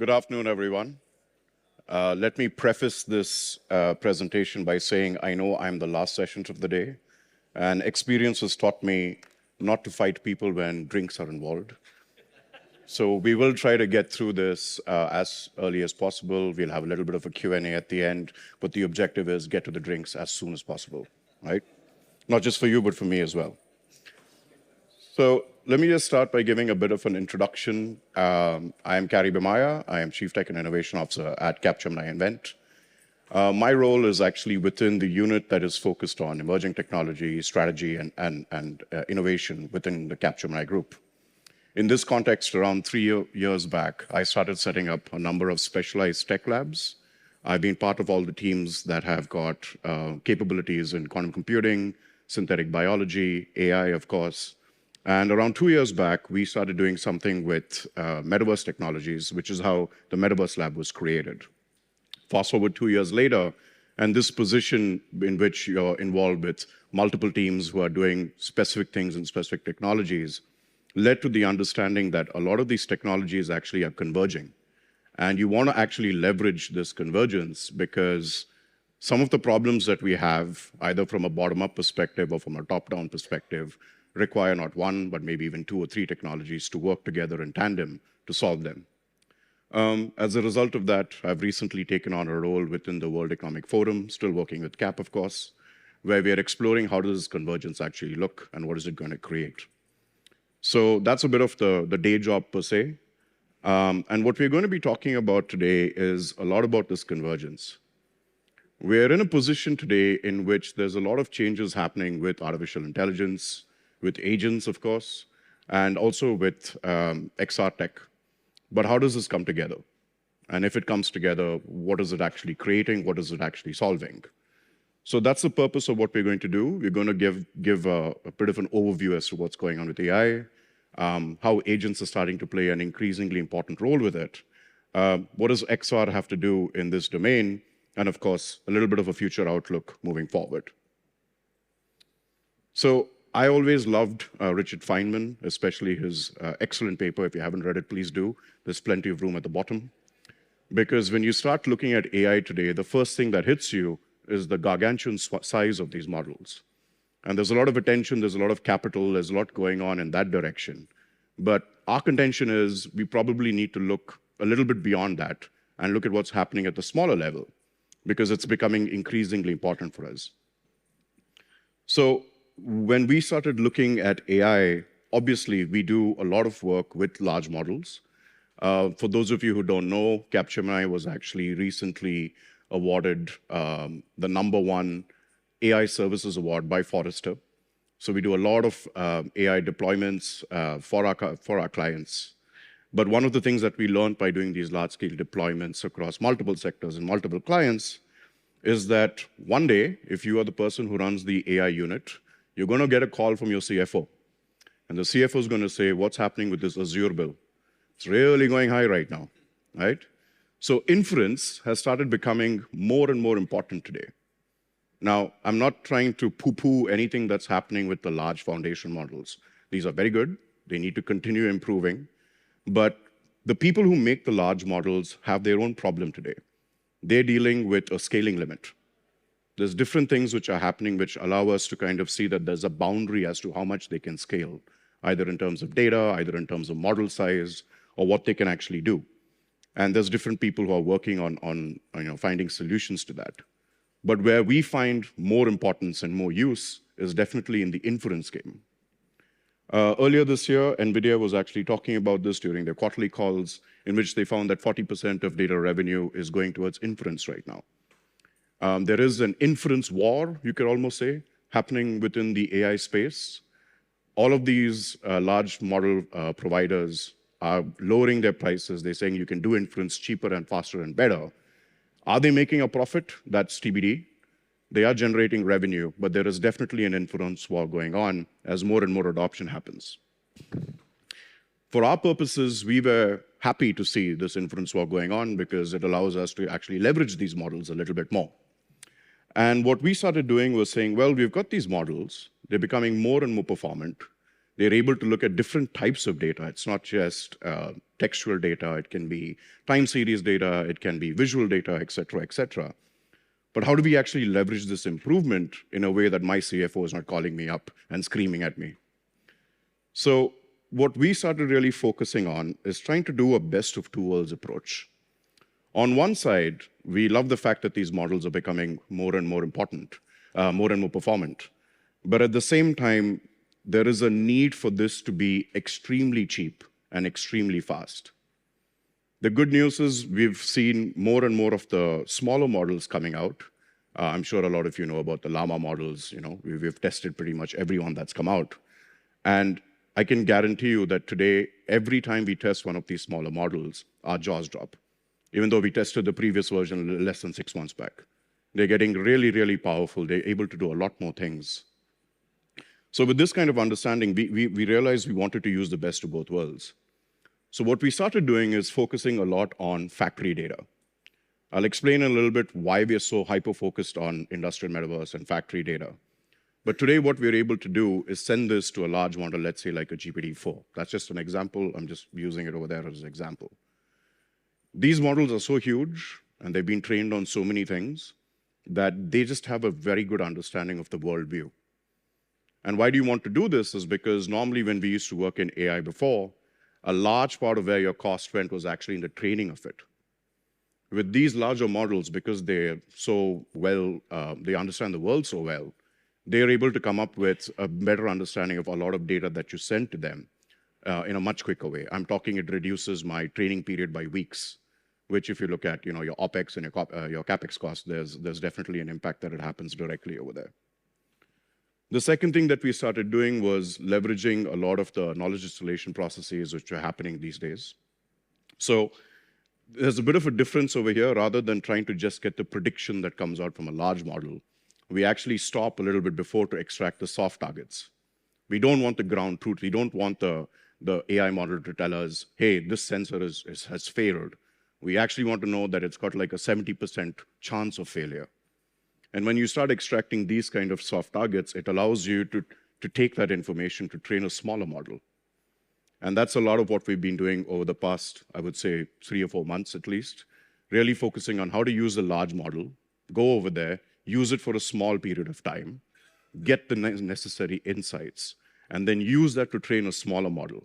Good afternoon, everyone. Let me preface this presentation by saying I know I'm the last session of the day, and experience has taught me not to fight people when drinks are involved. So we will try to get through this as early as possible. We'll have a little bit of a Q&A at the end, but the objective is get to the drinks as soon as possible, right? Not just for you, but for me as well. So let me just start by giving a bit of an introduction. I am Kary Bheemaiah. I am Chief Tech and Innovation Officer at Capgemini Invent. My role is actually within the unit that is focused on emerging technology, strategy, and innovation within the Capgemini group. In this context, around 3 years back, I started setting up a number of specialized tech labs. I've been part of all the teams that have got capabilities in quantum computing, synthetic biology, AI, of course. And around 2 years back, we started doing something with metaverse technologies, which is how the Metaverse Lab was created. Fast forward 2 years later, and this position in which you're involved with multiple teams who are doing specific things in specific technologies led to the understanding that a lot of these technologies actually are converging. And you want to actually leverage this convergence because some of the problems that we have, either from a bottom-up perspective or from a top-down perspective, require not one, but maybe even two or three technologies to work together in tandem to solve them. As a result of that, I've recently taken on a role within the World Economic Forum, still working with CAP, of course, where we are exploring how does this convergence actually look and what is it going to create. So that's a bit of the day job per se. And what we're going to be talking about today is a lot about this convergence. We're in a position today in which there's a lot of changes happening with artificial intelligence, with agents, of course, and also with XR tech. But how does this come together? And if it comes together, what is it actually creating? What is it actually solving? So that's the purpose of what we're going to do. We're going to give a bit of an overview as to what's going on with AI, how agents are starting to play an increasingly important role with it. What does XR have to do in this domain? And of course, a little bit of a future outlook moving forward. So I always loved Richard Feynman, especially his excellent paper. If you haven't read it, please do. There's plenty of room at the bottom. Because when you start looking at AI today, the first thing that hits you is the gargantuan size of these models. And there's a lot of attention, there's a lot of capital, there's a lot going on in that direction. But our contention is we probably need to look a little bit beyond that and look at what's happening at the smaller level, because it's becoming increasingly important for us. So when we started looking at AI, obviously we do a lot of work with large models. For those of you who don't know, Capgemini was actually recently awarded the #1 AI Services Award by Forrester. So we do a lot of AI deployments for our clients. But one of the things that we learned by doing these large-scale deployments across multiple sectors and multiple clients is that one day, if you are the person who runs the AI unit, you're going to get a call from your CFO. And the CFO is going to say, what's happening with this Azure bill? It's really going high right now, right? So inference has started becoming more and more important today. Now, I'm not trying to poo-poo anything that's happening with the large foundation models. These are very good. They need to continue improving. But the people who make the large models have their own problem today. They're dealing with a scaling limit. There's different things which are happening which allow us to kind of see that there's a boundary as to how much they can scale, either in terms of data, either in terms of model size, or what they can actually do. And there's different people who are working on finding solutions to that. But where we find more importance and more use is definitely in the inference game. Earlier this year, NVIDIA was actually talking about this during their quarterly calls, in which they found that 40% of data revenue is going towards inference right now. There is an inference war, you could almost say, happening within the AI space. All of these large model providers are lowering their prices. They're saying you can do inference cheaper and faster and better. Are they making a profit? That's TBD. They are generating revenue, but there is definitely an inference war going on as more and more adoption happens. For our purposes, we were happy to see this inference war going on because it allows us to actually leverage these models a little bit more. And what we started doing was saying, well, we've got these models. They're becoming more and more performant. They're able to look at different types of data. It's not just textual data, it can be time series data, it can be visual data, et cetera, et cetera. But how do we actually leverage this improvement in a way that my CFO is not calling me up and screaming at me? So what we started really focusing on is trying to do a best of two worlds approach. On one side, we love the fact that these models are becoming more and more important, more and more performant. But at the same time, there is a need for this to be extremely cheap and extremely fast. The good news is we've seen more and more of the smaller models coming out. I'm sure a lot of you know about the Llama models. We've tested pretty much every one that's come out. And I can guarantee you that today, every time we test one of these smaller models, our jaws drop, even though we tested the previous version less than 6 months back. They're getting really, really powerful. They're able to do a lot more things. So with this kind of understanding, we realized we wanted to use the best of both worlds. So what we started doing is focusing a lot on factory data. I'll explain in a little bit why we are so hyper-focused on industrial metaverse and factory data. But today, what we're able to do is send this to a large model, let's say like a GPT-4. That's just an example. I'm just using it over there as an example. These models are so huge, and they've been trained on so many things, that they just have a very good understanding of the worldview. And why do you want to do this is because normally when we used to work in AI before, a large part of where your cost went was actually in the training of it. With these larger models, because they're so well, they understand the world so well, they're able to come up with a better understanding of a lot of data that you send to them in a much quicker way. I'm talking it reduces my training period by weeks, which if you look at your OpEx and your CapEx cost, there's definitely an impact that it happens directly over there. The second thing that we started doing was leveraging a lot of the knowledge distillation processes which are happening these days. So there's a bit of a difference over here. Rather than trying to just get the prediction that comes out from a large model, we actually stop a little bit before to extract the soft targets. We don't want the ground truth. We don't want the AI model to tell us, hey, this sensor has failed. We actually want to know that it's got like a 70% chance of failure. And when you start extracting these kind of soft targets, it allows you to take that information to train a smaller model. And that's a lot of what we've been doing over the past, I would say, 3 or 4 months at least, really focusing on how to use a large model, go over there, use it for a small period of time, get the necessary insights, and then use that to train a smaller model.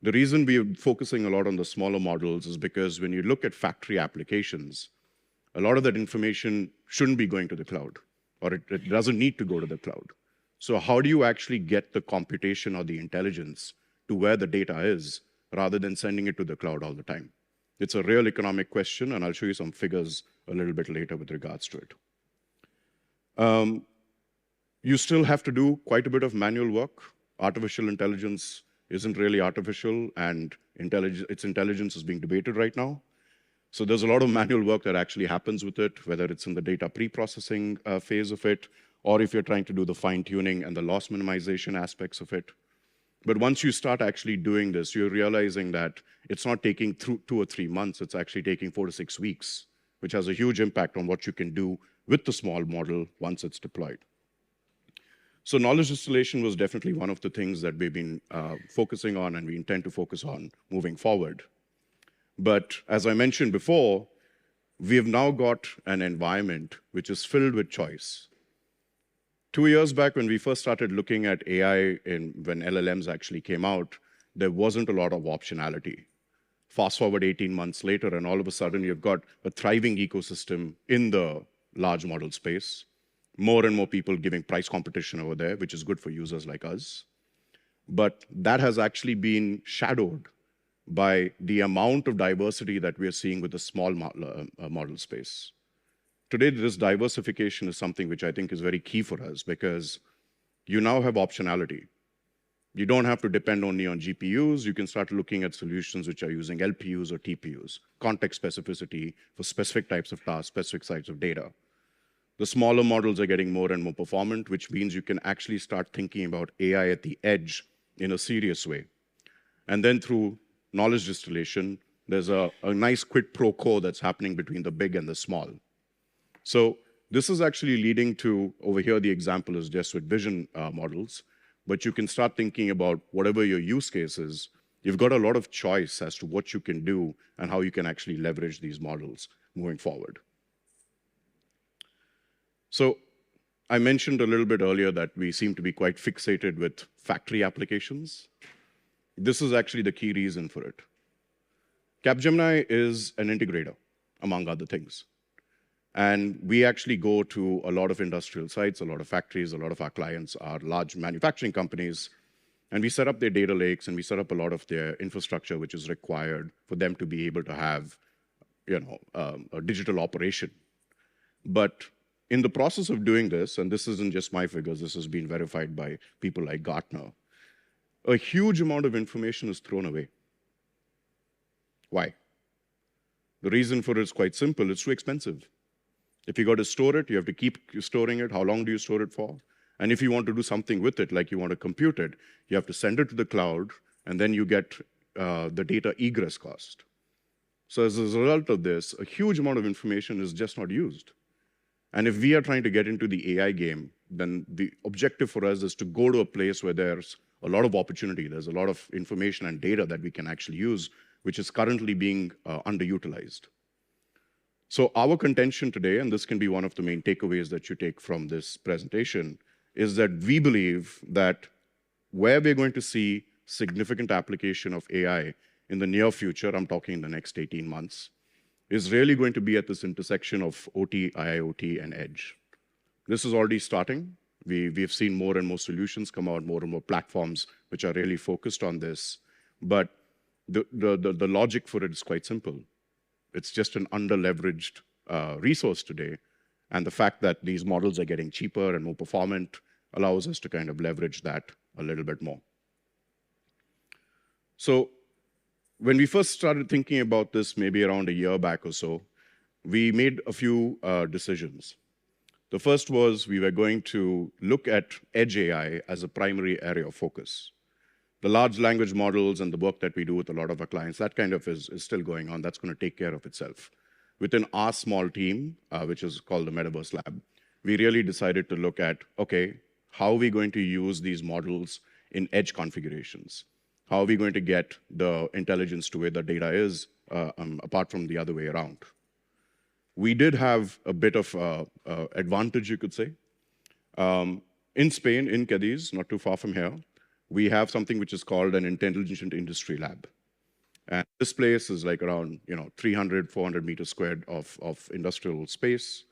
The reason we are focusing a lot on the smaller models is because when you look at factory applications, a lot of that information shouldn't be going to the cloud, or it doesn't need to go to the cloud. So how do you actually get the computation or the intelligence to where the data is, rather than sending it to the cloud all the time? It's a real economic question, and I'll show you some figures a little bit later with regards to it. You still have to do quite a bit of manual work. Artificial intelligence isn't really artificial, and its intelligence is being debated right now. So there's a lot of manual work that actually happens with it, whether it's in the data pre-processing phase of it, or if you're trying to do the fine-tuning and the loss minimization aspects of it. But once you start actually doing this, you're realizing that it's not taking 2 or 3 months, it's actually taking 4 to 6 weeks, which has a huge impact on what you can do with the small model once it's deployed. So knowledge distillation was definitely one of the things that we've been focusing on, and we intend to focus on moving forward. But as I mentioned before, we have now got an environment which is filled with choice. 2 years back, when we first started looking at AI, when LLMs actually came out, there wasn't a lot of optionality. Fast forward 18 months later, and all of a sudden, you've got a thriving ecosystem in the large model space. More and more people giving price competition over there, which is good for users like us. But that has actually been shadowed by the amount of diversity that we are seeing with the small model space. Today, this diversification is something which I think is very key for us, because you now have optionality. You don't have to depend only on GPUs. You can start looking at solutions which are using LPUs or TPUs, context specificity for specific types of tasks, specific types of data. The smaller models are getting more and more performant, which means you can actually start thinking about AI at the edge in a serious way. And then through knowledge distillation, there's a nice quid pro quo that's happening between the big and the small. So this is actually leading to, over here, the example is just with vision models, but you can start thinking about whatever your use case is. you've got a lot of choice as to what you can do and how you can actually leverage these models moving forward. So I mentioned a little bit earlier that we seem to be quite fixated with factory applications. This is actually the key reason for it. Capgemini is an integrator, among other things. And we actually go to a lot of industrial sites, a lot of factories, a lot of our clients are large manufacturing companies, and we set up their data lakes and we set up a lot of their infrastructure which is required for them to be able to have a digital operation. But in the process of doing this, and this isn't just my figures, this has been verified by people like Gartner, a huge amount of information is thrown away. Why? The reason for it is quite simple, it's too expensive. If you got to store it, you have to keep storing it. How long do you store it for? And if you want to do something with it, like you want to compute it, you have to send it to the cloud, and then you get the data egress cost. So as a result of this, a huge amount of information is just not used. And if we are trying to get into the AI game, then the objective for us is to go to a place where there's a lot of opportunity, there's a lot of information and data that we can actually use, which is currently being underutilized. So our contention today, and this can be one of the main takeaways that you take from this presentation, is that we believe that where we're going to see significant application of AI in the near future, I'm talking in the next 18 months, is really going to be at this intersection of OT, IIoT, and edge. This is already starting. We've seen more and more solutions come out, more and more platforms which are really focused on this. But the logic for it is quite simple. It's just an under-leveraged resource today. And the fact that these models are getting cheaper and more performant allows us to kind of leverage that a little bit more. So when we first started thinking about this, maybe around a year back or so, we made a few decisions. The first was we were going to look at edge AI as a primary area of focus. The large language models and the work that we do with a lot of our clients, that kind of is still going on. That's going to take care of itself. Within our small team, which is called the Metaverse Lab, we really decided to look at, okay, how are we going to use these models in edge configurations? How are we going to get the intelligence to where the data is, apart from the other way around? We did have a bit of advantage, you could say. In Spain, in Cadiz, not too far from here, we have something which is called an intelligent industry lab. And this place is like around 300, 400 meters squared of industrial space.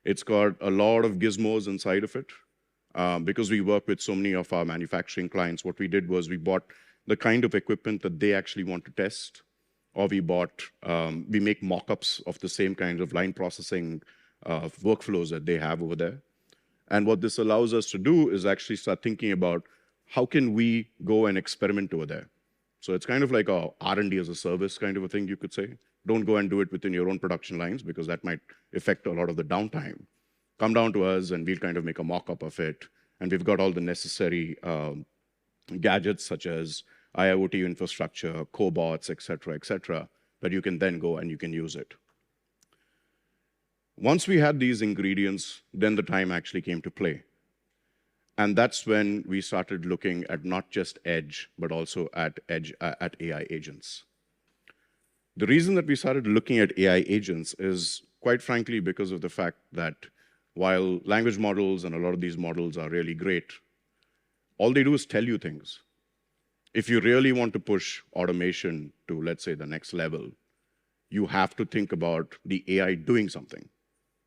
It's got a lot of gizmos inside of it. Because we work with so many of our manufacturing clients, what we did was we bought the kind of equipment that they actually want to test, or we make mock-ups of the same kinds of line processing workflows that they have over there. And what this allows us to do is actually start thinking about how can we go and experiment over there. So it's kind of like a R&D as a service kind of a thing, you could say. Don't go and do it within your own production lines because that might affect a lot of the downtime. Come down to us and we'll kind of make a mock-up of it. And we've got all the necessary gadgets such as IIoT infrastructure, cobots, et cetera, that you can then go and you can use it. Once we had these ingredients, then the time actually came to play. And that's when we started looking at not just edge, but also at AI agents. The reason that we started looking at AI agents is, quite frankly, because of the fact that while language models and a lot of these models are really great, all they do is tell you things. If you really want to push automation to, let's say, the next level, you have to think about the AI doing something.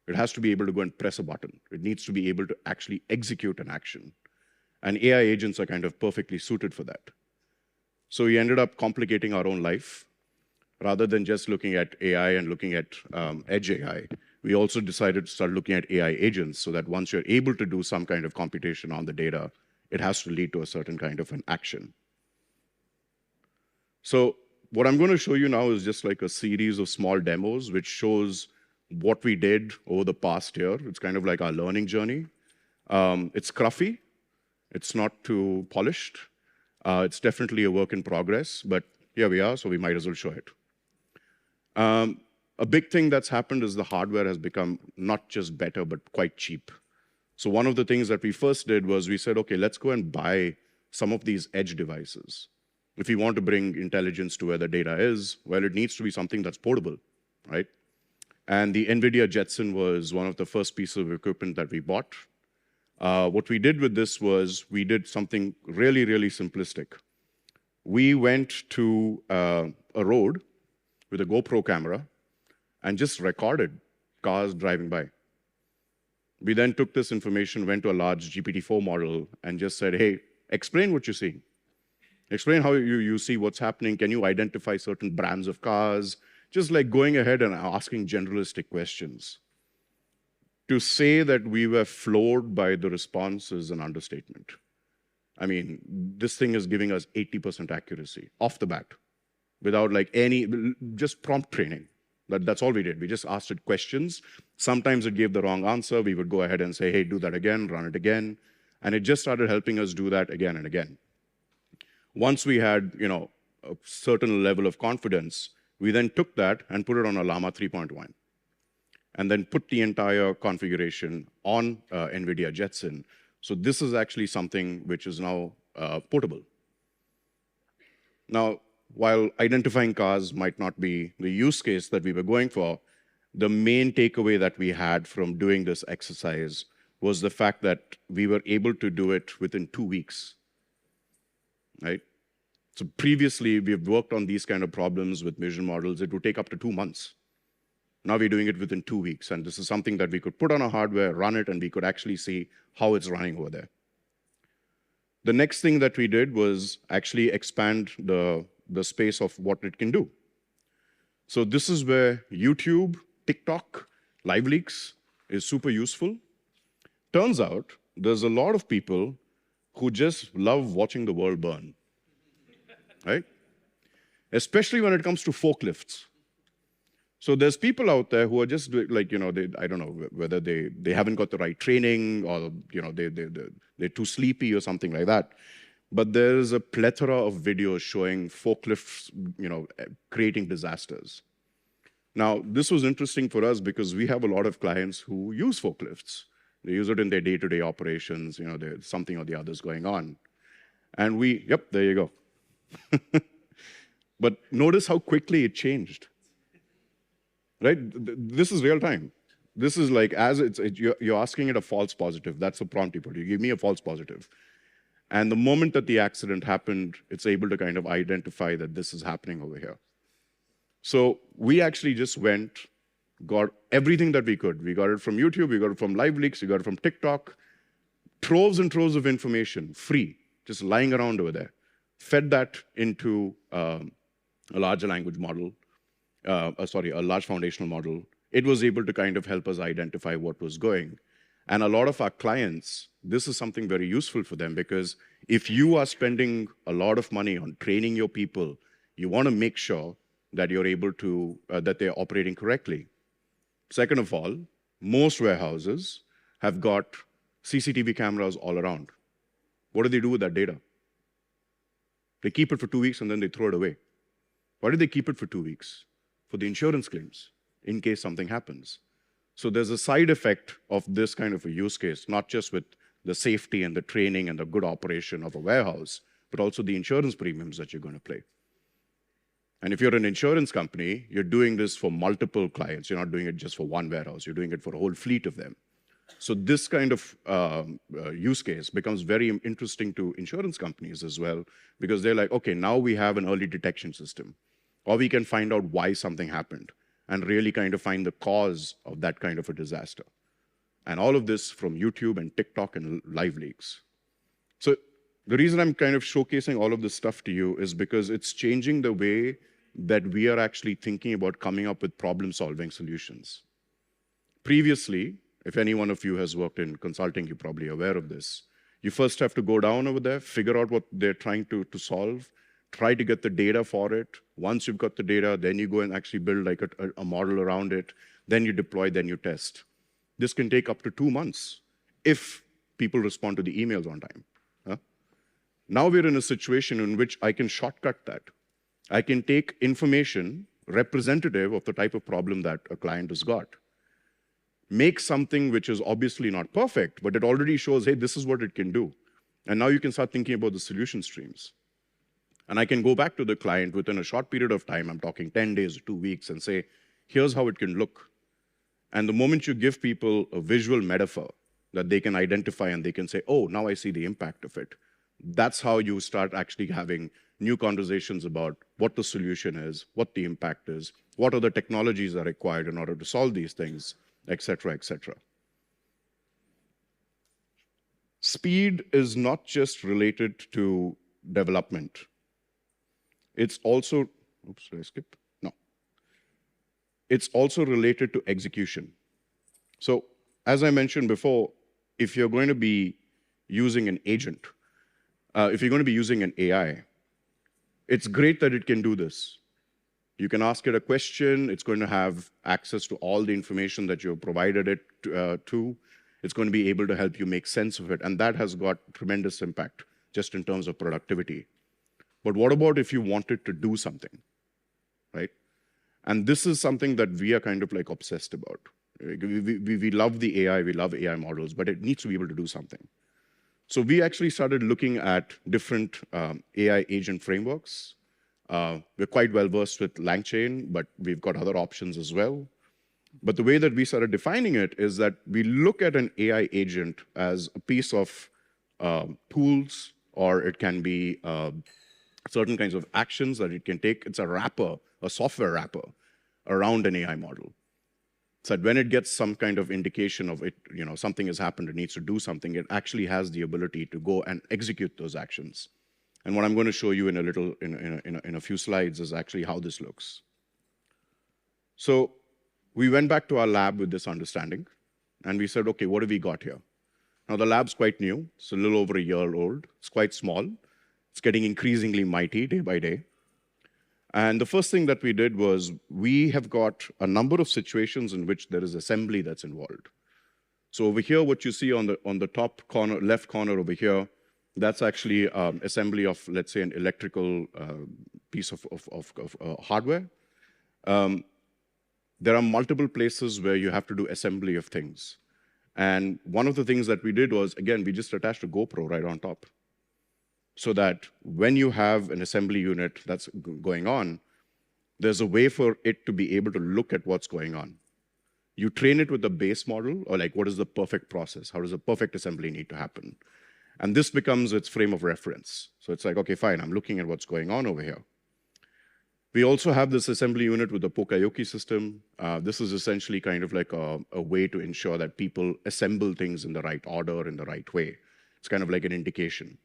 It has to be able to go and press a button. It needs to be able to actually execute an action. And AI agents are kind of perfectly suited for that. So we ended up complicating our own life. Rather than just looking at AI and looking at edge AI, we also decided to start looking at AI agents so that once you're able to do some kind of computation on the data, it has to lead to a certain kind of an action. So what I'm going to show you now is just like a series of small demos which shows what we did over the past year. It's kind of like our learning journey. It's scruffy. It's not too polished. It's definitely a work in progress, but here we are, so we might as well show it. A big thing that's happened is the hardware has become not just better, but quite cheap. So one of the things that we first did was we said, okay, let's go and buy some of these edge devices. If you want to bring intelligence to where the data is, well, it needs to be something that's portable, right? And the NVIDIA Jetson was one of the first pieces of equipment that we bought. What we did with this was we did something really, really simplistic. We went to a road with a GoPro camera and just recorded cars driving by. We then took this information, went to a large GPT-4 model, and just said, hey, explain what you're seeing. Explain how you see what's happening. Can you identify certain brands of cars? Just like going ahead and asking generalistic questions. To say that we were floored by the response is an understatement. I mean, this thing is giving us 80% accuracy off the bat, without like just prompt training. That's all we did. We just asked it questions. Sometimes it gave the wrong answer. We would go ahead and say, hey, do that again, run it again. And it just started helping us do that again and again. Once we had a certain level of confidence, we then took that and put it on a Llama 3.1. And then put the entire configuration on NVIDIA Jetson. So this is actually something which is now portable. Now, while identifying cars might not be the use case that we were going for, the main takeaway that we had from doing this exercise was the fact that we were able to do it within 2 weeks, right? So previously, we've worked on these kind of problems with vision models. It would take up to 2 months. Now we're doing it within 2 weeks, and this is something that we could put on our hardware, run it, and we could actually see how it's running over there. The next thing that we did was actually expand the space of what it can do. So this is where YouTube, TikTok, Live Leaks is super useful. Turns out there's a lot of people who just love watching the world burn, right? Especially when it comes to forklifts. So there's people out there who are just like, I don't know whether they haven't got the right training or, they're too sleepy or something like that. But there's a plethora of videos showing forklifts, creating disasters. Now, this was interesting for us because we have a lot of clients who use forklifts. They use it in their day-to-day operations. There's something or the other's going on. And yep, there you go. But notice how quickly it changed. Right? This is real time. This is like, you're asking it a false positive. That's the prompt you put. You give me a false positive. And the moment that the accident happened, it's able to kind of identify that this is happening over here. So we actually just got everything that we could. We got it from YouTube, we got it from Live Leaks, we got it from TikTok. Troves and troves of information, free, just lying around over there. Fed that into a large language model. A large foundational model. It was able to kind of help us identify what was going. And a lot of our clients, this is something very useful for them because if you are spending a lot of money on training your people, you want to make sure that you're able to, that they're operating correctly. Second of all, most warehouses have got CCTV cameras all around. What do they do with that data? They keep it for 2 weeks and then they throw it away. Why do they keep it for 2 weeks? For the insurance claims, in case something happens. So there's a side effect of this kind of a use case, not just with the safety and the training and the good operation of a warehouse, but also the insurance premiums that you're going to pay. And if you're an insurance company, you're doing this for multiple clients. You're not doing it just for one warehouse. You're doing it for a whole fleet of them. So this kind of use case becomes very interesting to insurance companies as well, because they're like, okay, now we have an early detection system, or we can find out why something happened and really kind of find the cause of that kind of a disaster. And all of this from YouTube and TikTok and Live Leaks. So the reason I'm kind of showcasing all of this stuff to you is because it's changing the way that we are actually thinking about coming up with problem-solving solutions. Previously, if any one of you has worked in consulting, you're probably aware of this. You first have to go down over there, figure out what they're trying to solve, try to get the data for it. Once you've got the data, then you go and actually build like a model around it. Then you deploy, then you test. This can take up to 2 months if people respond to the emails on time. Now we're in a situation in which I can shortcut that. I can take information representative of the type of problem that a client has got, make something which is obviously not perfect, but it already shows, hey, this is what it can do. And now you can start thinking about the solution streams. And I can go back to the client within a short period of time, I'm talking 10 days, 2 weeks, and say, here's how it can look. And the moment you give people a visual metaphor that they can identify and they can say, oh, now I see the impact of it, that's how you start actually having new conversations about what the solution is, what the impact is, what other technologies are required in order to solve these things, et cetera, et cetera. Speed is not just related to development. It's also, oops, did I skip? No. It's also related to execution. So as I mentioned before, if you're going to be using an agent, if you're going to be using an AI, it's great that it can do this. You can ask it a question, it's going to have access to all the information that you've provided it to. It's going to be able to help you make sense of it, and that has got tremendous impact just in terms of productivity. But what about if you wanted to do something, right? And this is something that we are kind of like obsessed about. We love the AI, we love AI models, but it needs to be able to do something. So we actually started looking at different AI agent frameworks. We're quite well versed with LangChain, but we've got other options as well. But the way that we started defining it is that we look at an AI agent as a piece of tools, or it can be certain kinds of actions that it can take. It's a wrapper, a software wrapper around an AI model. So that when it gets some kind of indication of it, something has happened, it needs to do something, it actually has the ability to go and execute those actions. And what I'm going to show you in a few slides is actually how this looks. So we went back to our lab with this understanding, and we said, okay, what have we got here? Now the lab's quite new. It's a little over a year old. It's quite small. It's getting increasingly mighty day by day. And the first thing that we did was we have got a number of situations in which there is assembly that's involved. So over here, what you see on the top corner, left corner over here, that's actually assembly of, let's say, an electrical piece of hardware. There are multiple places where you have to do assembly of things. And one of the things that we did was, again, we just attached a GoPro right on top, so that when you have an assembly unit that's going on, there's a way for it to be able to look at what's going on. You train it with the base model, or like, what is the perfect process? How does a perfect assembly need to happen? And this becomes its frame of reference. So it's like, okay, fine, I'm looking at what's going on over here. We also have this assembly unit with the Pokayoki system. This is essentially kind of like a way to ensure that people assemble things in the right order, in the right way. It's kind of like an indication.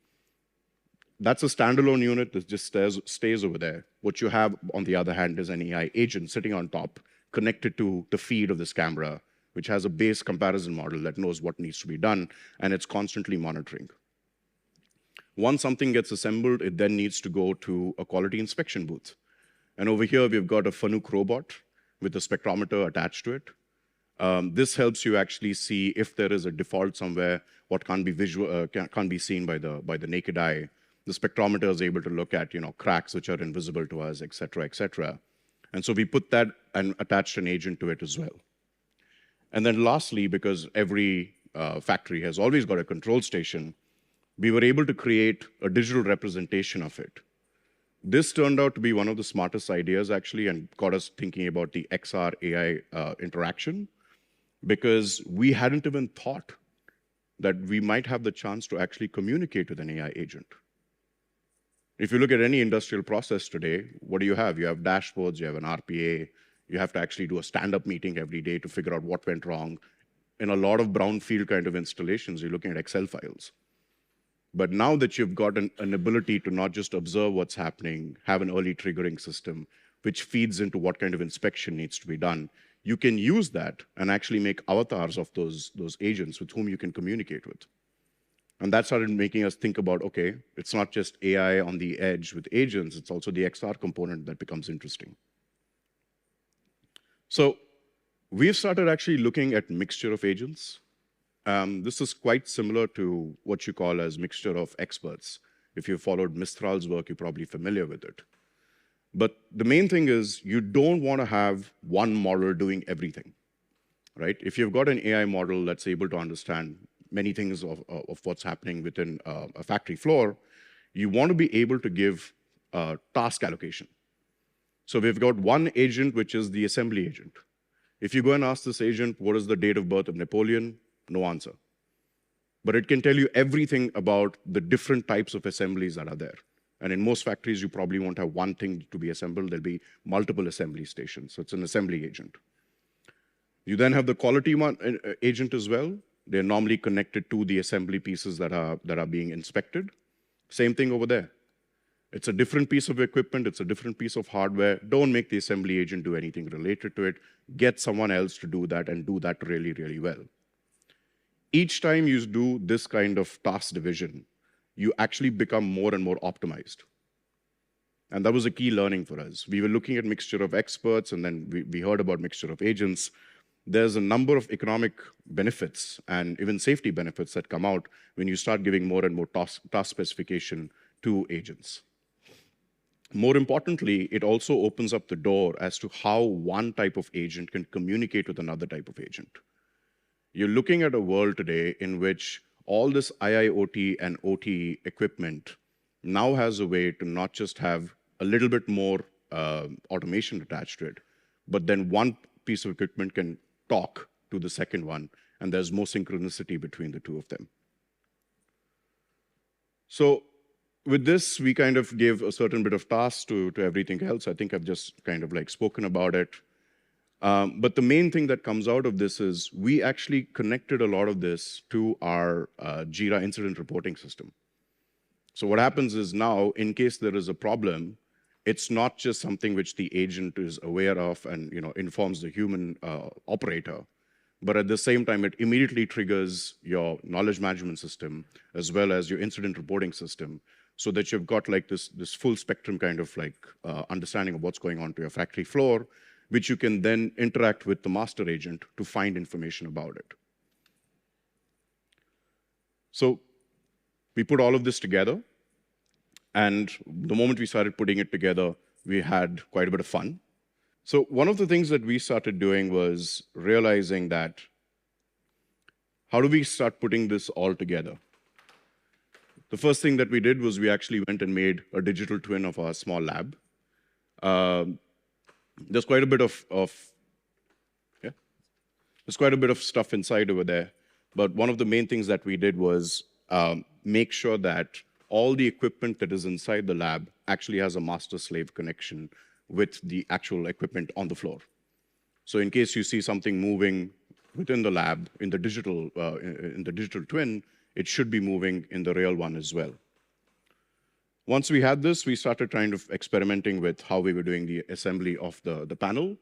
That's a standalone unit that just stays over there. What you have, on the other hand, is an AI agent sitting on top, connected to the feed of this camera, which has a base comparison model that knows what needs to be done, and it's constantly monitoring. Once something gets assembled, it then needs to go to a quality inspection booth. And over here, we've got a Fanuc robot with a spectrometer attached to it. This helps you actually see if there is a default somewhere, what can't be seen by the naked eye. The spectrometer is able to look at cracks which are invisible to us, et cetera, et cetera. And so we put that and attached an agent to it as well. And then lastly, because every factory has always got a control station, we were able to create a digital representation of it. This turned out to be one of the smartest ideas, actually, and got us thinking about the XR AI interaction, because we hadn't even thought that we might have the chance to actually communicate with an AI agent. If you look at any industrial process today, what do you have? You have dashboards, you have an RPA, you have to actually do a stand-up meeting every day to figure out what went wrong. In a lot of brownfield kind of installations, you're looking at Excel files. But now that you've got an ability to not just observe what's happening, have an early triggering system, which feeds into what kind of inspection needs to be done, you can use that and actually make avatars of those agents with whom you can communicate with. And that started making us think about, okay, it's not just AI on the edge with agents, it's also the XR component that becomes interesting. So we've started actually looking at mixture of agents. This is quite similar to what you call as mixture of experts. If you followed Mistral's work, you're probably familiar with it. But the main thing is you don't want to have one model doing everything, right? If you've got an AI model that's able to understand many things of what's happening within a factory floor, you want to be able to give task allocation. So we've got one agent, which is the assembly agent. If you go and ask this agent, what is the date of birth of Napoleon? No answer. But it can tell you everything about the different types of assemblies that are there. And in most factories, you probably won't have one thing to be assembled. There'll be multiple assembly stations. So it's an assembly agent. You then have the quality agent as well. They're normally connected to the assembly pieces that are being inspected. Same thing over there. It's a different piece of equipment. It's a different piece of hardware. Don't make the assembly agent do anything related to it. Get someone else to do that and do that really, really well. Each time you do this kind of task division, you actually become more and more optimized. And that was a key learning for us. We were looking at mixture of experts, and then we heard about mixture of agents. There's a number of economic benefits and even safety benefits that come out when you start giving more and more task specification to agents. More importantly, it also opens up the door as to how one type of agent can communicate with another type of agent. You're looking at a world today in which all this IIoT and OT equipment now has a way to not just have a little bit more automation attached to it, but then one piece of equipment can talk to the second one, and there's more synchronicity between the two of them. So with this, we kind of gave a certain bit of task to everything else. I think I've just kind of like spoken about it. But the main thing that comes out of this is we actually connected a lot of this to our Jira incident reporting system. So what happens is now, in case there is a problem, it's not just something which the agent is aware of and informs the human operator, but at the same time, it immediately triggers your knowledge management system as well as your incident reporting system, so that you've got like this full spectrum kind of like understanding of what's going on to your factory floor, which you can then interact with the master agent to find information about it. So we put all of this together, and the moment we started putting it together, we had quite a bit of fun. So one of the things that we started doing was realizing that how do we start putting this all together? The first thing that we did was we actually went and made a digital twin of our small lab. There's quite a bit of stuff inside over there. But one of the main things that we did was make sure that all the equipment that is inside the lab actually has a master-slave connection with the actual equipment on the floor. So in case you see something moving within the lab in the digital twin, it should be moving in the real one as well. Once we had this, we started kind of experimenting with how we were doing the assembly of the panel.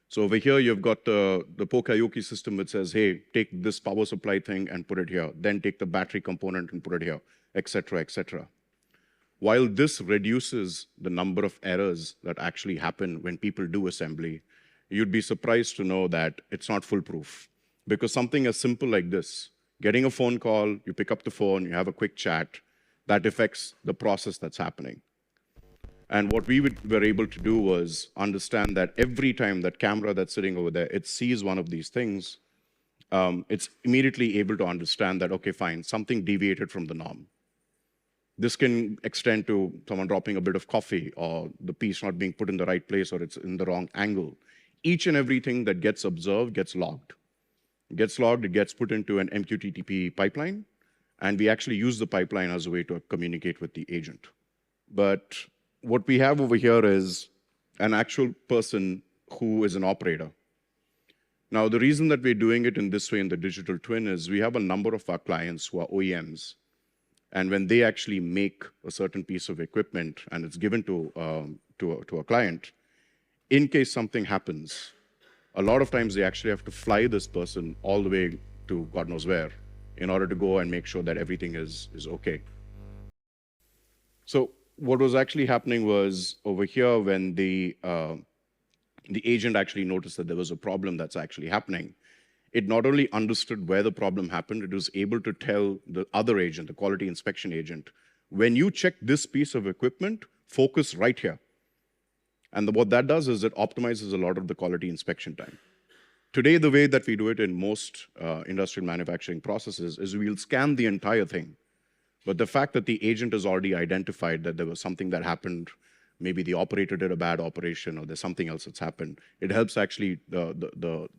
So over here, you've got the Pokayoki system which says, hey, take this power supply thing and put it here, then take the battery component and put it here, et cetera, et cetera. While this reduces the number of errors that actually happen when people do assembly, you'd be surprised to know that it's not foolproof. Because something as simple like this, getting a phone call, you pick up the phone, you have a quick chat, that affects the process that's happening. And what we were able to do was understand that every time that camera that's sitting over there, it sees one of these things, it's immediately able to understand that, okay, fine, something deviated from the norm. This can extend to someone dropping a bit of coffee, or the piece not being put in the right place, or it's in the wrong angle. Each and everything that gets observed gets logged. It gets logged, it gets put into an MQTT pipeline, and we actually use the pipeline as a way to communicate with the agent. But what we have over here is an actual person who is an operator. Now, the reason that we're doing it in this way in the digital twin is we have a number of our clients who are OEMs. And when they actually make a certain piece of equipment and it's given to a client, in case something happens, a lot of times they actually have to fly this person all the way to God knows where in order to go and make sure that everything is okay. So what was actually happening was over here when the agent actually noticed that there was a problem that's actually happening, it not only understood where the problem happened, it was able to tell the other agent, the quality inspection agent, when you check this piece of equipment, focus right here. And what that does is it optimizes a lot of the quality inspection time. Today, the way that we do it in most industrial manufacturing processes is we'll scan the entire thing. But the fact that the agent has already identified that there was something that happened, maybe the operator did a bad operation or there's something else that's happened, it helps actually the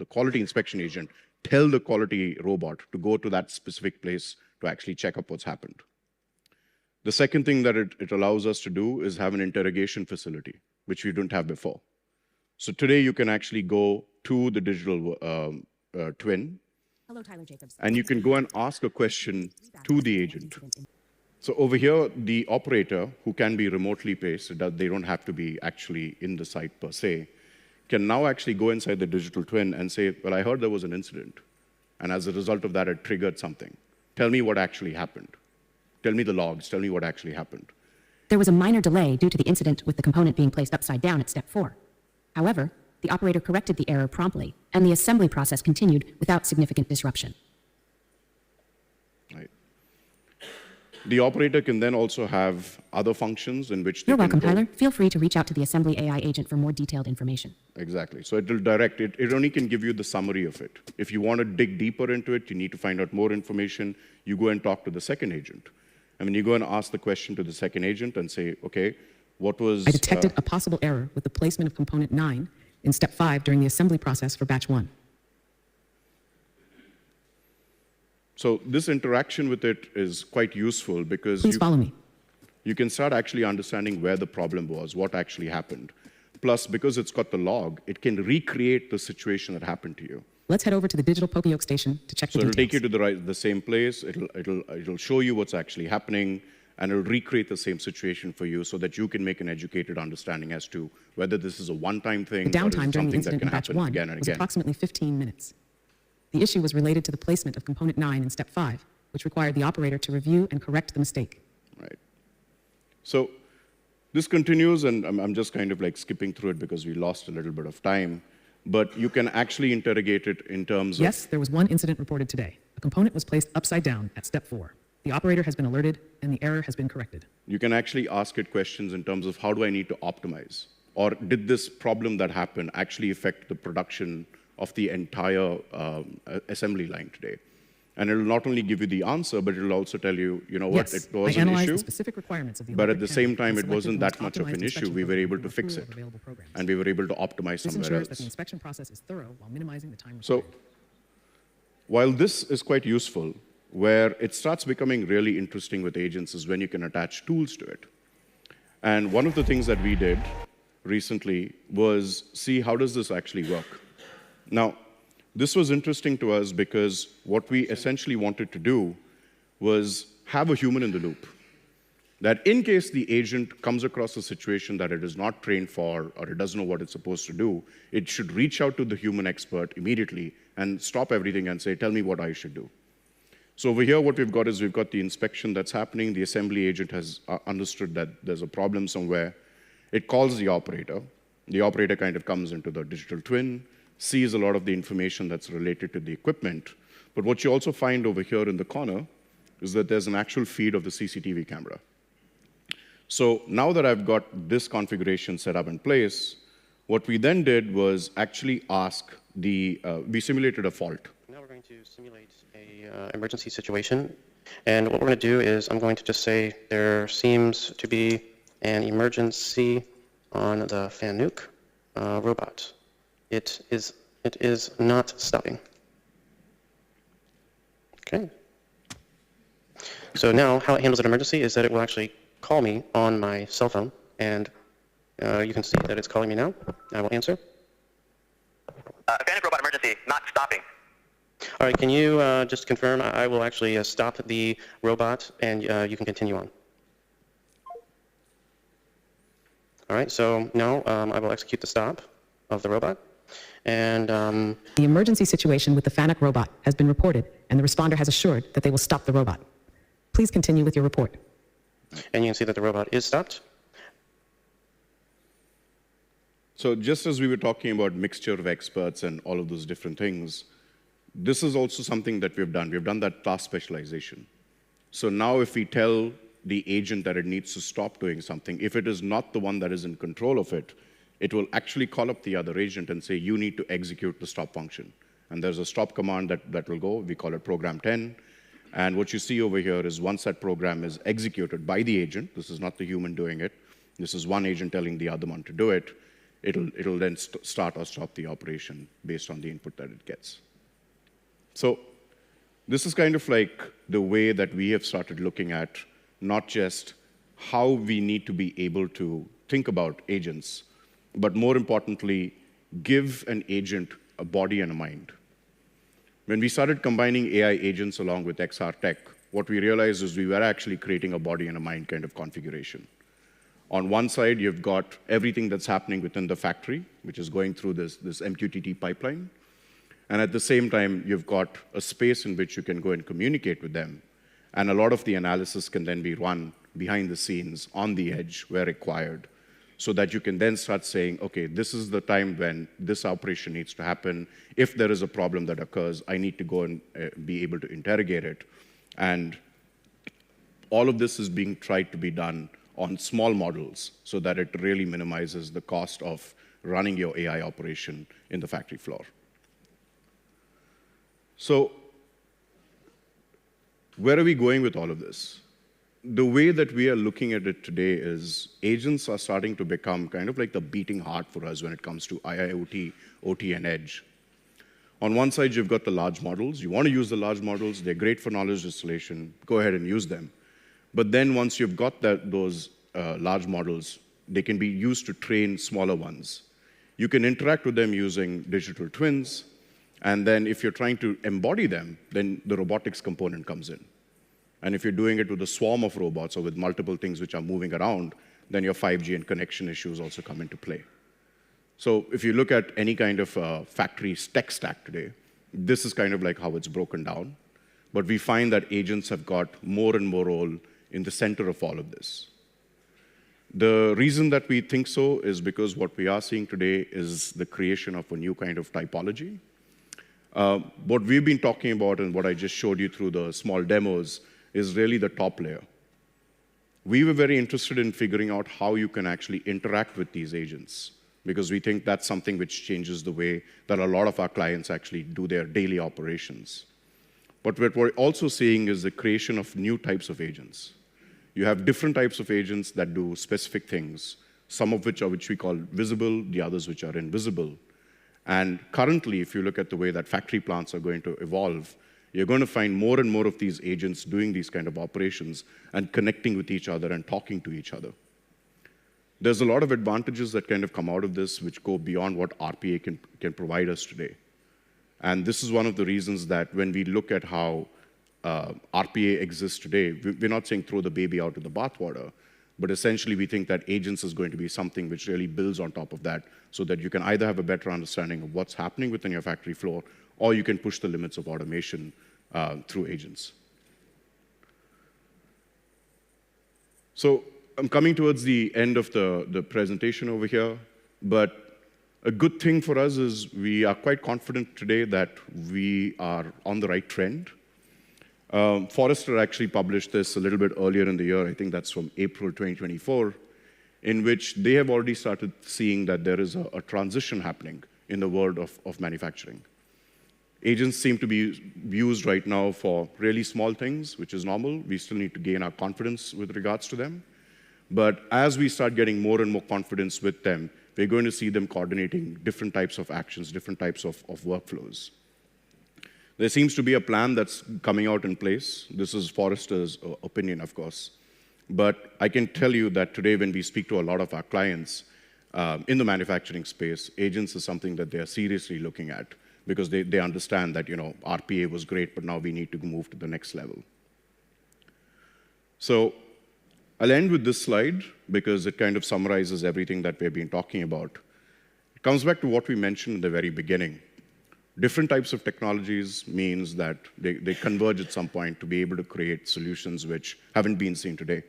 quality inspection agent tell the quality robot to go to that specific place to actually check up what's happened. The second thing that it allows us to do is have an interrogation facility, which we didn't have before. So today you can actually go to the digital twin. Hello, Tyler Jacobs. And you can go and ask a question to the agent. So over here, the operator, who can be remotely based, so that they don't have to be actually in the site per se, can now actually go inside the digital twin and say, well, I heard there was an incident. And as a result of that, it triggered something. Tell me what actually happened. Tell me the logs. Tell me what actually happened. There was a minor delay due to the incident with the component being placed upside down at step 4. However, the operator corrected the error promptly, and the assembly process continued without significant disruption. Right. The operator can then also have other functions in which they You're welcome, Tyler. Feel free to reach out to the assembly AI agent for more detailed information. Exactly. So it will direct it. It only can give you the summary of it. If you want to dig deeper into it, you need to find out more information, you go and talk to the second agent. I mean, you go and ask the question to the second agent and say, okay, what was... I detected a possible error with the placement of component 9 in step 5 during the assembly process for batch 1. So this interaction with it is quite useful because Please follow me. You can start actually understanding where the problem was, what actually happened. Plus, because it's got the log, it can recreate the situation that happened to you. Let's head over to the digital Pokeyoke station to check the details. So it'll take you to the same place, it'll show you what's actually happening, and it'll recreate the same situation for you so that you can make an educated understanding as to whether this is a one-time thing the or is downtime during the something that incident can in batch happen 1 again and was again. approximately 15 minutes. The issue was related to the placement of component 9 in step 5, which required the operator to review and correct the mistake. Right. So this continues, and I'm just kind of like skipping through it because we lost a little bit of time, but you can actually interrogate it in terms of... Yes, there was one incident reported today. A component was placed upside down at step 4. The operator has been alerted, and the error has been corrected. You can actually ask it questions in terms of how do I need to optimize? Or did this problem that happened actually affect the production of the entire assembly line today? And it'll not only give you the answer, but it'll also tell you, you know what, yes, it was I an analyzed issue, the specific requirements of the but at the same time, and it wasn't selected that much of an optimized issue. inspection We were able to program fix from a it, pool of available programs. and we were able to optimize This somewhere ensures that else. the inspection process is thorough while minimizing the time So, required. while this is quite useful, where it starts becoming really interesting with agents is when you can attach tools to it. And one of the things that we did recently was see how does this actually work. Now, this was interesting to us because what we essentially wanted to do was have a human in the loop. That in case the agent comes across a situation that it is not trained for or it doesn't know what it's supposed to do, it should reach out to the human expert immediately and stop everything and say, tell me what I should do. So over here, what we've got is we've got the inspection that's happening. The assembly agent has understood that there's a problem somewhere. It calls the operator. The operator kind of comes into the digital twin, sees a lot of the information that's related to the equipment. But what you also find over here in the corner is that there's an actual feed of the CCTV camera. So now that I've got this configuration set up in place, what we then did was actually ask we simulated a fault. Now we're going to simulate an emergency situation. And what we're going to do is I'm going to just say there seems to be an emergency on the Fanuc robot. It is not stopping. Okay. So now how it handles an emergency is that it will actually call me on my cell phone, and you can see that it's calling me now. I will answer. Fanuc robot emergency, not stopping. All right, can you just confirm? I will actually stop the robot, and you can continue on. All right, so now I will execute the stop of the robot. And The emergency situation with the Fanuc robot has been reported, and the responder has assured that they will stop the robot. Please continue with your report. And you can see that the robot is stopped. So just as we were talking about mixture of experts and all of those different things, this is also something that we've done. We've done that task specialization. So now if we tell the agent that it needs to stop doing something, if it is not the one that is in control of it, it will actually call up the other agent and say, you need to execute the stop function. And there's a stop command that will go. We call it program 10. And what you see over here is once that program is executed by the agent, this is not the human doing it, this is one agent telling the other one to do it, it'll then start or stop the operation based on the input that it gets. So this is kind of like the way that we have started looking at not just how we need to be able to think about agents, but more importantly, give an agent a body and a mind. When we started combining AI agents along with XR tech, what we realized is we were actually creating a body and a mind kind of configuration. On one side, you've got everything that's happening within the factory, which is going through this MQTT pipeline. And at the same time, you've got a space in which you can go and communicate with them. And a lot of the analysis can then be run behind the scenes, on the edge, where required, so that you can then start saying, okay, this is the time when this operation needs to happen. If there is a problem that occurs, I need to go and be able to interrogate it. And all of this is being tried to be done on small models so that it really minimizes the cost of running your AI operation in the factory floor. So where are we going with all of this? The way that we are looking at it today is agents are starting to become kind of like the beating heart for us when it comes to IIoT, OT, and edge. On one side, you've got the large models. You want to use the large models. They're great for knowledge distillation. Go ahead and use them. But then once you've got those large models, they can be used to train smaller ones. You can interact with them using digital twins. And then if you're trying to embody them, then the robotics component comes in. And if you're doing it with a swarm of robots or with multiple things which are moving around, then your 5G and connection issues also come into play. So if you look at any kind of factory tech stack today, this is kind of like how it's broken down. But we find that agents have got more and more role in the center of all of this. The reason that we think so is because what we are seeing today is the creation of a new kind of typology. What we've been talking about and what I just showed you through the small demos is really the top layer. We were very interested in figuring out how you can actually interact with these agents, because we think that's something which changes the way that a lot of our clients actually do their daily operations. But what we're also seeing is the creation of new types of agents. You have different types of agents that do specific things, some of which we call visible, the others which are invisible. And currently, if you look at the way that factory plants are going to evolve, you're going to find more and more of these agents doing these kind of operations and connecting with each other and talking to each other. There's a lot of advantages that kind of come out of this which go beyond what RPA can provide us today. And this is one of the reasons that when we look at how RPA exists today, we're not saying throw the baby out with the bathwater, but essentially we think that agents is going to be something which really builds on top of that so that you can either have a better understanding of what's happening within your factory floor, or you can push the limits of automation through agents. So I'm coming towards the end of the presentation over here, but a good thing for us is we are quite confident today that we are on the right trend. Forrester actually published this a little bit earlier in the year, I think that's from April 2024, in which they have already started seeing that there is a transition happening in the world of manufacturing. Agents seem to be used right now for really small things, which is normal. We still need to gain our confidence with regards to them. But as we start getting more and more confidence with them, we're going to see them coordinating different types of actions, different types of workflows. There seems to be a plan that's coming out in place. This is Forrester's opinion, of course. But I can tell you that today when we speak to a lot of our clients in the manufacturing space, agents is something that they are seriously looking at because they understand that RPA was great, but now we need to move to the next level. So I'll end with this slide because it kind of summarizes everything that we've been talking about. It comes back to what we mentioned in the very beginning. Different types of technologies means that they converge at some point to be able to create solutions which haven't been seen today.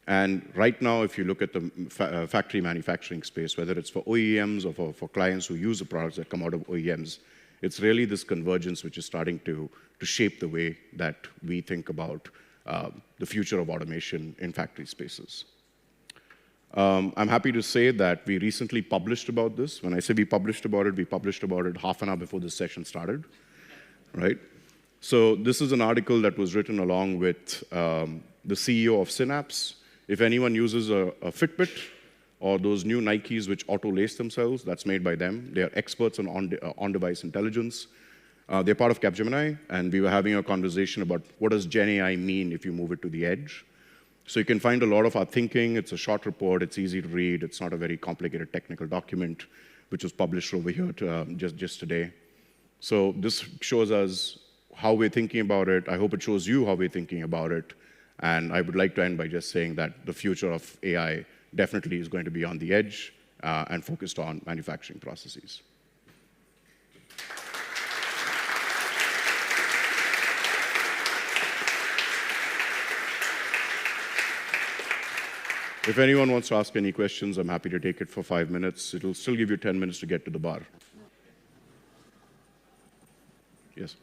And right now, if you look at the factory manufacturing space, whether it's for OEMs or for clients who use the products that come out of OEMs, it's really this convergence which is starting to shape the way that we think about the future of automation in factory spaces. I'm happy to say that we recently published about this. When I say we published about it half an hour before this session started, right? So this is an article that was written along with the CEO of Synapse. If anyone uses a Fitbit or those new Nikes which auto-lace themselves, that's made by them. They are experts on-device intelligence. They're part of Capgemini, and we were having a conversation about what does Gen AI mean if you move it to the edge. So you can find a lot of our thinking. It's a short report. It's easy to read. It's not a very complicated technical document, which was published over here just today. So this shows us how we're thinking about it. I hope it shows you how we're thinking about it. And I would like to end by just saying that the future of AI definitely is going to be on the edge and focused on manufacturing processes. If anyone wants to ask any questions, I'm happy to take it for 5 minutes. It'll still give you 10 minutes to get to the bar. Yes.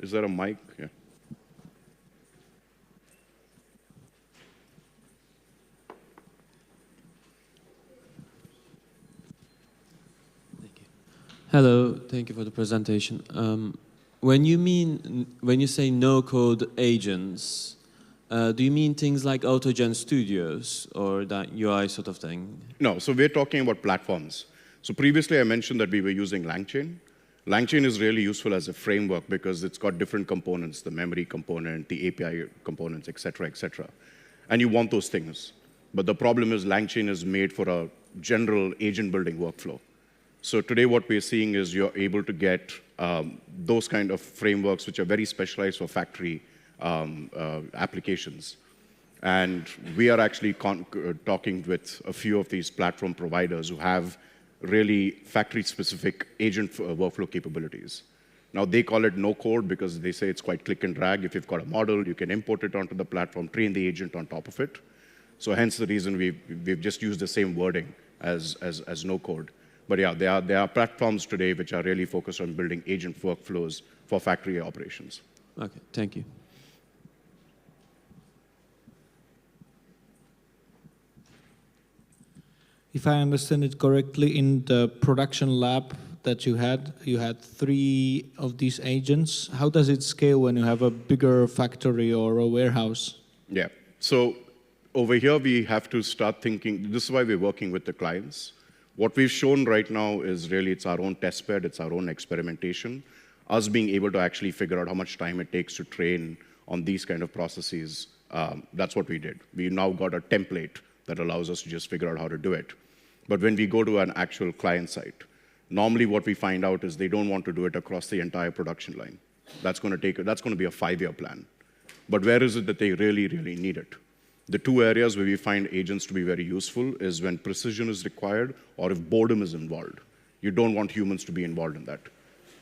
Is there a mic? Yeah. Thank you. Hello. Thank you for the presentation. When you say no-code agents, do you mean things like AutoGen Studios or that UI sort of thing? No. So we're talking about platforms. So previously I mentioned that we were using LangChain. LangChain is really useful as a framework because it's got different components, the memory component, the API components, et cetera, and you want those things. But the problem is LangChain is made for a general agent building workflow. So today what we're seeing is you're able to get those kind of frameworks which are very specialized for factory applications. And we are actually talking with a few of these platform providers who have really factory-specific agent workflow capabilities. Now, they call it no-code because they say it's quite click and drag. If you've got a model, you can import it onto the platform, train the agent on top of it. So hence the reason we've just used the same wording as no-code. But yeah, there are platforms today which are really focused on building agent workflows for factory operations. Okay, thank you. If I understand it correctly, in the production lab that you had 3 of these agents. How does it scale when you have a bigger factory or a warehouse? Yeah. So over here, we have to start thinking. This is why we're working with the clients. What we've shown right now is really it's our own test bed, it's our own experimentation, us being able to actually figure out how much time it takes to train on these kind of processes. That's what we did. We now got a template that allows us to just figure out how to do it. But when we go to an actual client site, normally what we find out is they don't want to do it across the entire production line. That's going to be a 5-year plan. But where is it that they really, really need it? The 2 areas where we find agents to be very useful is when precision is required or if boredom is involved. You don't want humans to be involved in that.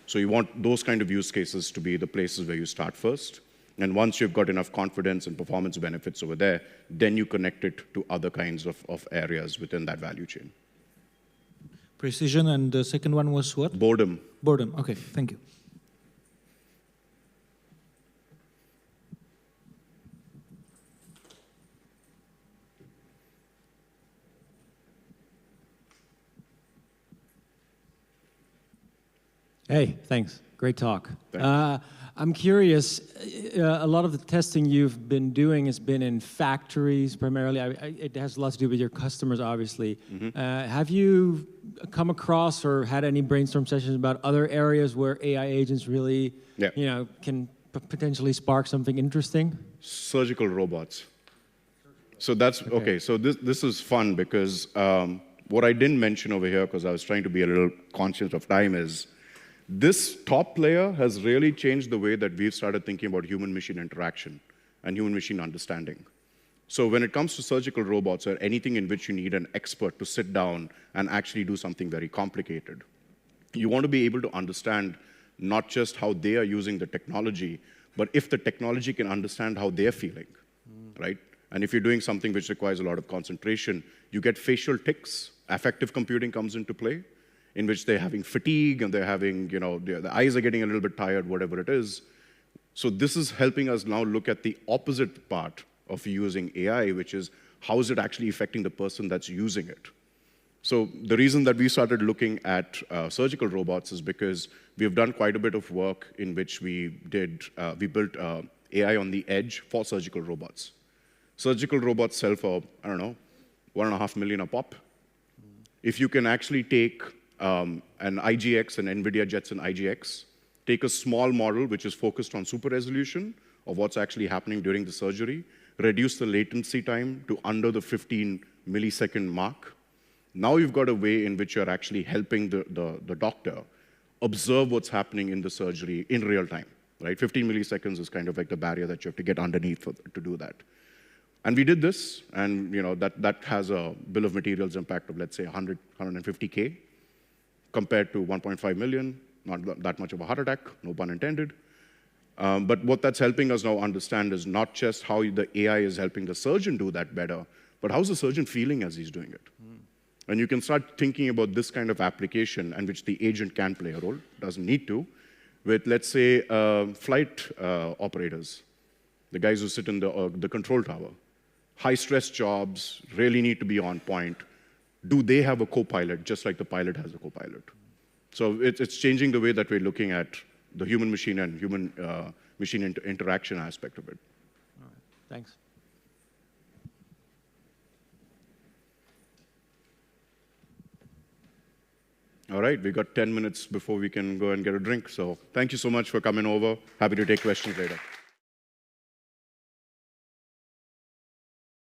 So you want those kind of use cases to be the places where you start first. And once you've got enough confidence and performance benefits over there, then you connect it to other kinds of areas within that value chain. Precision, and the second one was what? Boredom. Boredom. Okay, thank you. Hey, thanks. Great talk. I'm curious, a lot of the testing you've been doing has been in factories primarily. It has a lot to do with your customers, obviously. Mm-hmm. Have you come across or had any brainstorm sessions about other areas where AI agents really, can potentially spark something interesting? Surgical robots. So that's, okay, so this is fun because what I didn't mention over here, because I was trying to be a little conscious of time, is this top layer has really changed the way that we've started thinking about human-machine interaction and human-machine understanding. So when it comes to surgical robots or anything in which you need an expert to sit down and actually do something very complicated, you want to be able to understand not just how they are using the technology, but if the technology can understand how they're feeling, right? And if you're doing something which requires a lot of concentration, you get facial tics. Affective computing comes into play, in which they're having fatigue and they're having, the eyes are getting a little bit tired, whatever it is. So this is helping us now look at the opposite part of using AI, which is how is it actually affecting the person that's using it? So the reason that we started looking at surgical robots is because we have done quite a bit of work in which we built AI on the edge for surgical robots. Surgical robots sell for, I don't know, $1.5 million a pop. If you can actually take an IGX, an NVIDIA Jetson IGX, take a small model which is focused on super resolution of what's actually happening during the surgery, reduce the latency time to under the 15 millisecond mark. Now you've got a way in which you're actually helping the doctor observe what's happening in the surgery in real time, right? 15 milliseconds is kind of like the barrier that you have to get underneath to do that. And we did this, and that has a bill of materials impact of, let's say, 150K compared to 1.5 million, not that much of a heart attack, no pun intended. But what that's helping us now understand is not just how the AI is helping the surgeon do that better, but how's the surgeon feeling as he's doing it? And you can start thinking about this kind of application in which the agent can play a role, doesn't need to, with, let's say, flight operators, the guys who sit in the control tower. High-stress jobs really need to be on point. Do they have a co-pilot, just like the pilot has a co-pilot? So it's changing the way that we're looking at the human-machine and human-machine interaction aspect of it. All right, thanks. All right, we got 10 minutes before we can go and get a drink. So thank you so much for coming over. Happy to take questions later.